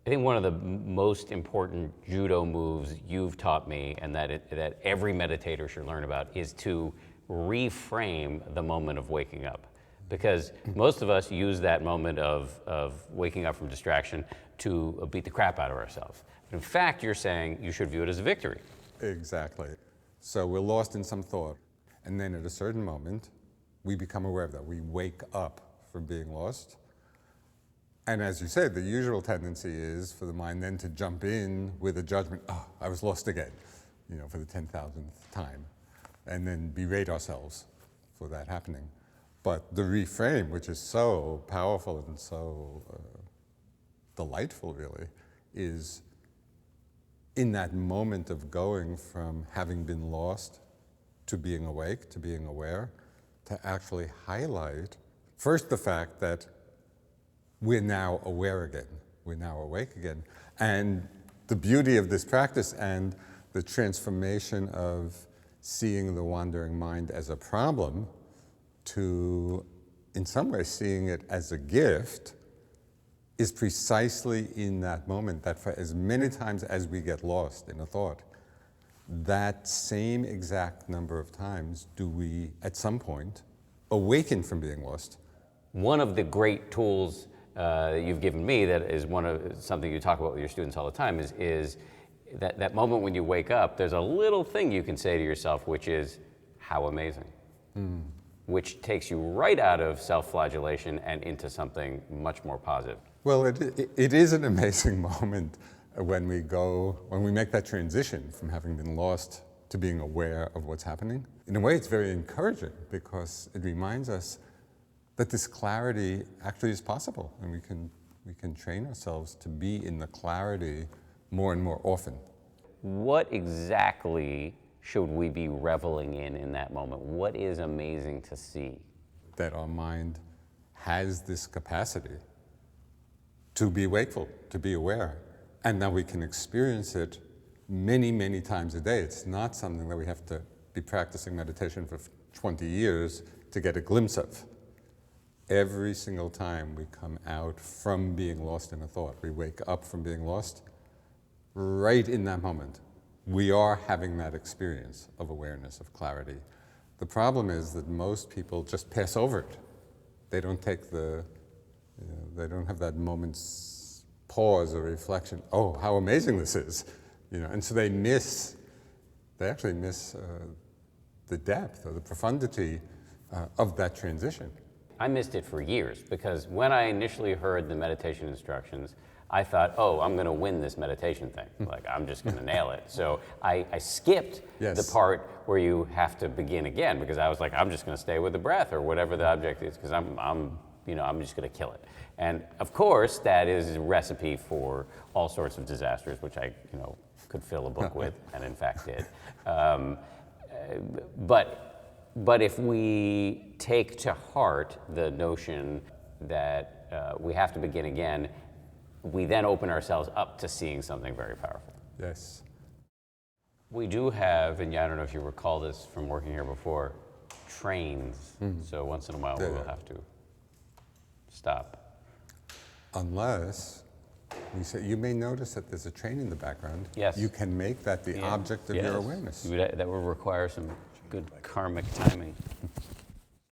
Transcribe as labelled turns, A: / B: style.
A: I think one of the most important judo moves you've taught me, and that every meditator should learn about, is to reframe the moment of waking up. Because most of us use that moment of waking up from distraction to beat the crap out of ourselves. But in fact, you're saying you should view it as a victory.
B: Exactly. So we're lost in some thought, and then at a certain moment, we become aware of that. We wake up from being lost. And as you said, the usual tendency is for the mind then to jump in with a judgment, oh, I was lost again, for the 10,000th time, and then berate ourselves for that happening. But the reframe, which is so powerful and so delightful, really, is in that moment of going from having been lost to being awake, to being aware, to actually highlight first the fact that we're now aware again, we're now awake again. And the beauty of this practice and the transformation of seeing the wandering mind as a problem to, in some ways, seeing it as a gift is precisely in that moment that for as many times as we get lost in a thought, that same exact number of times do we, at some point, awaken from being lost.
A: One of the great tools you've given me that is something you talk about with your students all the time is that moment when you wake up, there's a little thing you can say to yourself, which is, how amazing. Which takes you right out of self-flagellation and into something much more positive.
B: Well, it is an amazing moment when we make that transition from having been lost to being aware of what's happening. In a way, it's very encouraging because it reminds us that this clarity actually is possible, and we can train ourselves to be in the clarity more and more often.
A: What exactly should we be reveling in that moment? What is amazing to see?
B: That our mind has this capacity to be wakeful, to be aware, and that we can experience it many, many times a day. It's not something that we have to be practicing meditation for 20 years to get a glimpse of. Every single time we come out from being lost in a thought, we wake up from being lost, right in that moment, we are having that experience of awareness, of clarity. The problem is that most people just pass over it. They don't take they don't have that moment's pause or reflection, oh, how amazing this is. And so they actually miss the depth or the profundity of that transition.
A: I missed it for years because when I initially heard the meditation instructions, I thought, oh, I'm going to win this meditation thing. Like, I'm just going to nail it. So I skipped the part where you have to begin again because I was like, I'm just going to stay with the breath or whatever the object is because I'm just going to kill it. And of course, that is a recipe for all sorts of disasters, which I, could fill a book with, and in fact did. But if we take to heart the notion that we have to begin again, we then open ourselves up to seeing something very powerful.
B: Yes.
A: We do have, and I don't know if you recall this from working here before, trains. So once in a while we will have to stop.
B: Unless we say, you may notice that there's a train in the background.
A: Yes.
B: You can make that the object of your awareness.
A: That will require some good karmic timing.